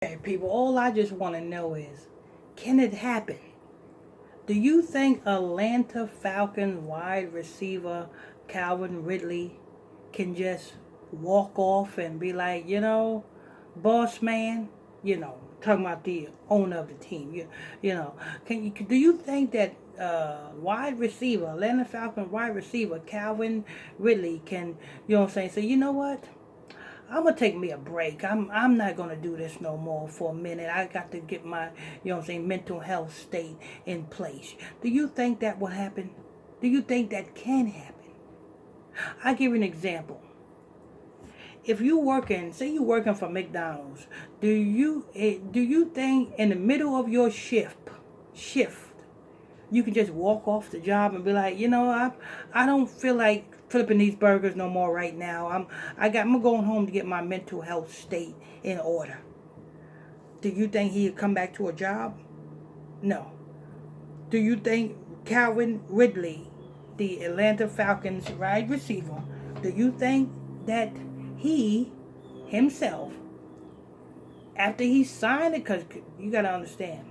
Okay, people, all I just want to know is, can it happen? Do you think Atlanta Falcons wide receiver Calvin Ridley can just walk off and be like, boss man, talking about the owner of the team, do you think that wide receiver, Atlanta Falcons wide receiver Calvin Ridley can, say, you know what? I'm gonna take me a break. I'm not gonna do this no more for a minute. I got to get my, mental health state in place. Do you think that will happen? Do you think that can happen? I'll give you an example. If you working, say you working for McDonald's, do you think in the middle of your shift you can just walk off the job and be like, I don't feel like flipping these burgers no more right now. I'm going home to get my mental health state in order. Do you think he'd come back to a job? No. Do you think Calvin Ridley, the Atlanta Falcons wide receiver, do you think that he himself, after he signed it, because you got to understand,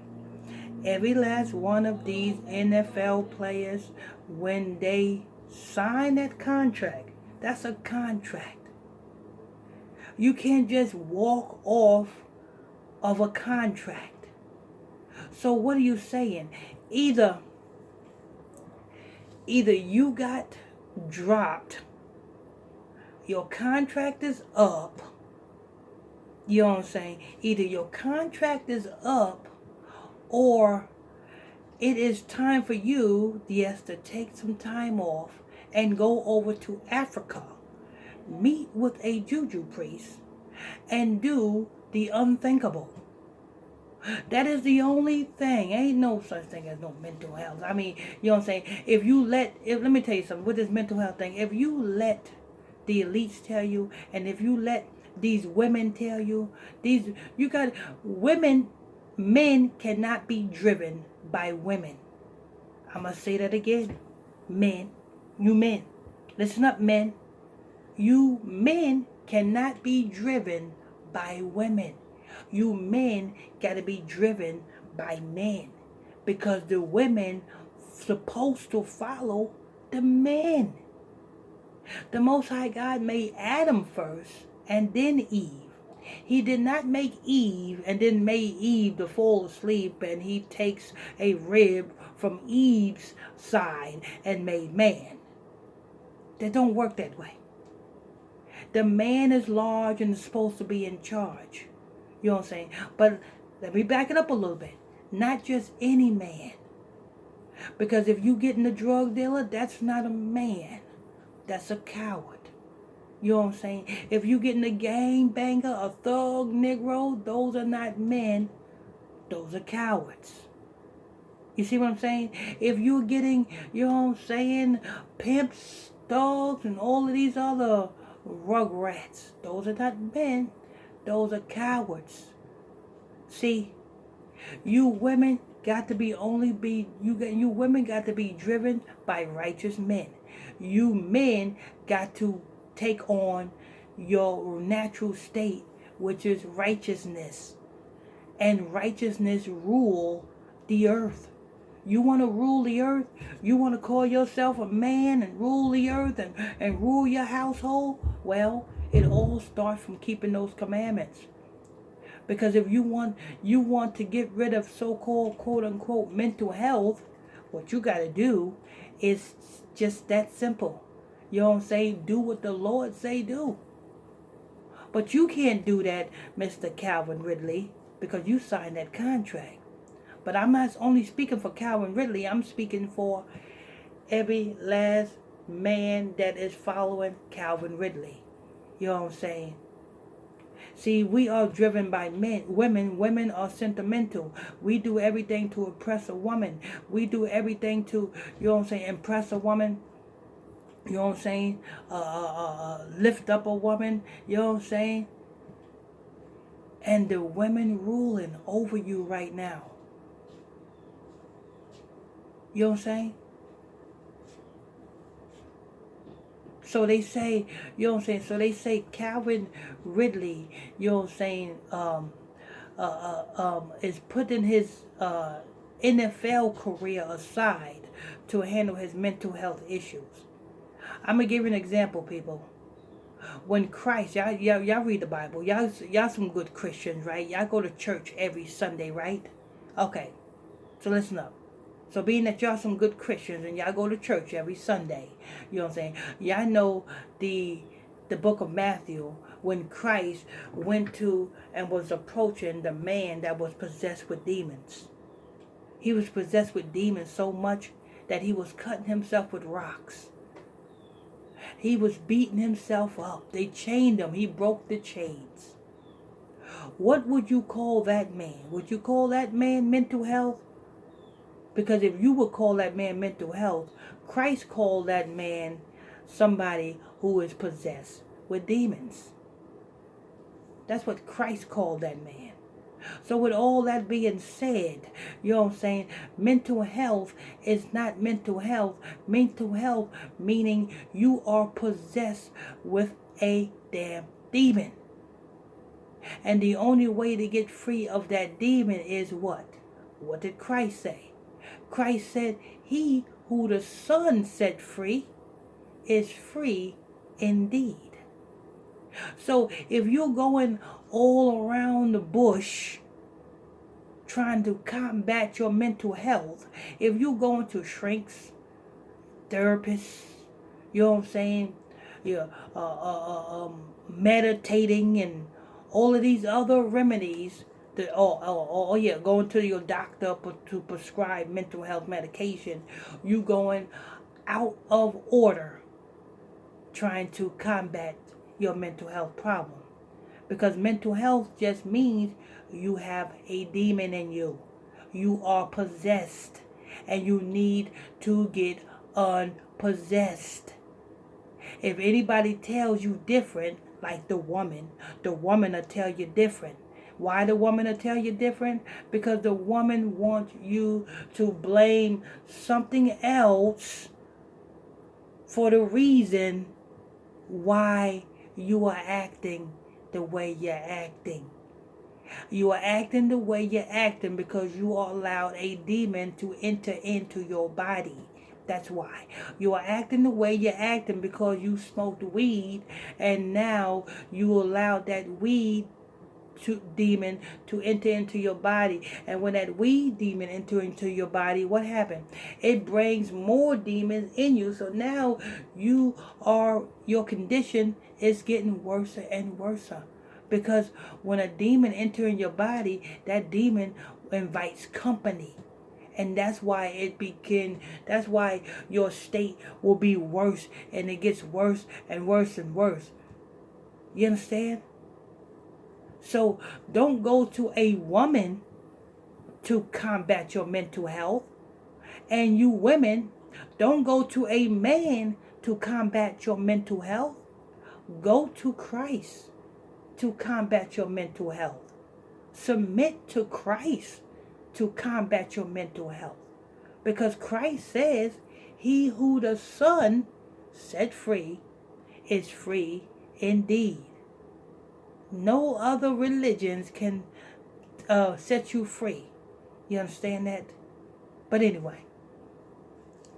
every last one of these NFL players, when they sign that contract, that's a contract. You can't just walk off of a contract. So what are you saying? Either you got dropped, your contract is up. You know what I'm saying? Either your contract is up, or it is time for you, yes, to take some time off and go over to Africa, meet with a juju priest, and do the unthinkable. That is the only thing. Ain't no such thing as no mental health. I mean, you know what I'm saying? Let me tell you something with this mental health thing. If you let the elites tell you, and if you let these women tell you, you got women, men cannot be driven by women. I'm going to say that again. Men, you men, listen up, men. You men cannot be driven by women. You men got to be driven by men, because the women supposed to follow the men. The Most High God made Adam first and then Eve. He did not make Eve and then made Eve to fall asleep, and he takes a rib from Eve's side and made man. That don't work that way. The man is large and is supposed to be in charge. You know what I'm saying? But let me back it up a little bit. Not just any man. Because if you getting a drug dealer, that's not a man. That's a coward. You know what I'm saying? If you getting a gang banger, a thug, Negro, those are not men. Those are cowards. You see what I'm saying? If you're getting, you know what I'm saying, pimps, thugs, and all of these other rugrats, those are not men. Those are cowards. See, you women got to be you women got to be driven by righteous men. You men got to take on your natural state, which is righteousness. And righteousness rule the earth. You want to rule the earth? You want to call yourself a man and rule the earth and rule your household? Well, it all starts from keeping those commandments. Because if you want to get rid of so-called quote unquote mental health, what you got to do is just that simple. You know what I'm saying? Do what the Lord say do. But you can't do that, Mr. Calvin Ridley, because you signed that contract. But I'm not only speaking for Calvin Ridley, I'm speaking for every last man that is following Calvin Ridley. You know what I'm saying? See, we are driven by men. Women are sentimental. We do everything to oppress a woman. We do everything to, you know what I'm saying, impress a woman. You know what I'm saying? Lift up a woman. You know what I'm saying? And the women ruling over you right now. You know what I'm saying? So they say, you know what I'm saying? So they say Calvin Ridley, you know what I'm saying, is putting his NFL career aside to handle his mental health issues. I'm gonna give you an example, people. When Christ, y'all read the Bible. Y'all some good Christians, right? Y'all go to church every Sunday, right? Okay, so listen up. So being that y'all some good Christians and y'all go to church every Sunday, you know what I'm saying? Y'all know the book of Matthew, when Christ went to and was approaching the man that was possessed with demons. He was possessed with demons so much that he was cutting himself with rocks. He was beating himself up. They chained him. He broke the chains. What would you call that man? Would you call that man mental health? Because if you would call that man mental health, Christ called that man somebody who is possessed with demons. That's what Christ called that man. So with all that being said, you know what I'm saying, mental health is not mental health. Mental health meaning you are possessed with a damn demon. And the only way to get free of that demon is what? What did Christ say? Christ said, he who the Son set free is free indeed. So if you're going all around the bush trying to combat your mental health, if you're going to shrinks, therapists, you know what I'm saying, yeah, meditating and all of these other remedies, going to your doctor to prescribe mental health medication, you going out of order trying to combat your mental health problem. Because mental health just means you have a demon in you. You are possessed and you need to get unpossessed. If anybody tells you different, like the woman will tell you different. Why the woman will tell you different? Because the woman wants you to blame something else for the reason why you are acting the way you're acting. You are acting the way you're acting because you are allowed a demon to enter into your body. That's why. You are acting the way you're acting because you smoked weed and now you allowed that weed demon to enter into your body. And when that weed demon enter into your body, what happened? It brings more demons in you. So now your condition is getting worse and worse. Because when a demon enter in your body, that demon invites company. And that's why that's why your state will be worse and it gets worse and worse and worse. You understand? So don't go to a woman to combat your mental health. And you women, don't go to a man to combat your mental health. Go to Christ to combat your mental health. Submit to Christ to combat your mental health. Because Christ says, he who the Son set free is free indeed. No other religions can set you free. You understand that? But anyway.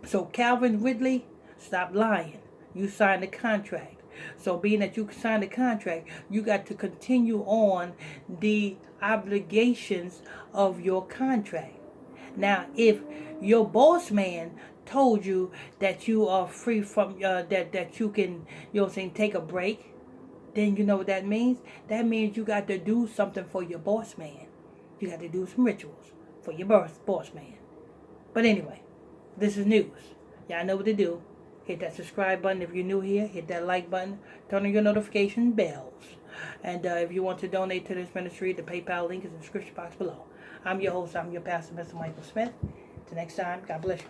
So Calvin Ridley, stop lying. You signed a contract. So being that you signed a contract, you got to continue on the obligations of your contract. Now, if your boss man told you that you are free from that you can, you know what I'm saying, take a break, then you know what that means? That means you got to do something for your boss man. You got to do some rituals for your boss man. But anyway, this is news. Y'all know what to do. Hit that subscribe button if you're new here. Hit that like button. Turn on your notification bells. And if you want to donate to this ministry, the PayPal link is in the description box below. I'm your host. I'm your pastor, Mr. Michael Smith. Till next time, God bless you.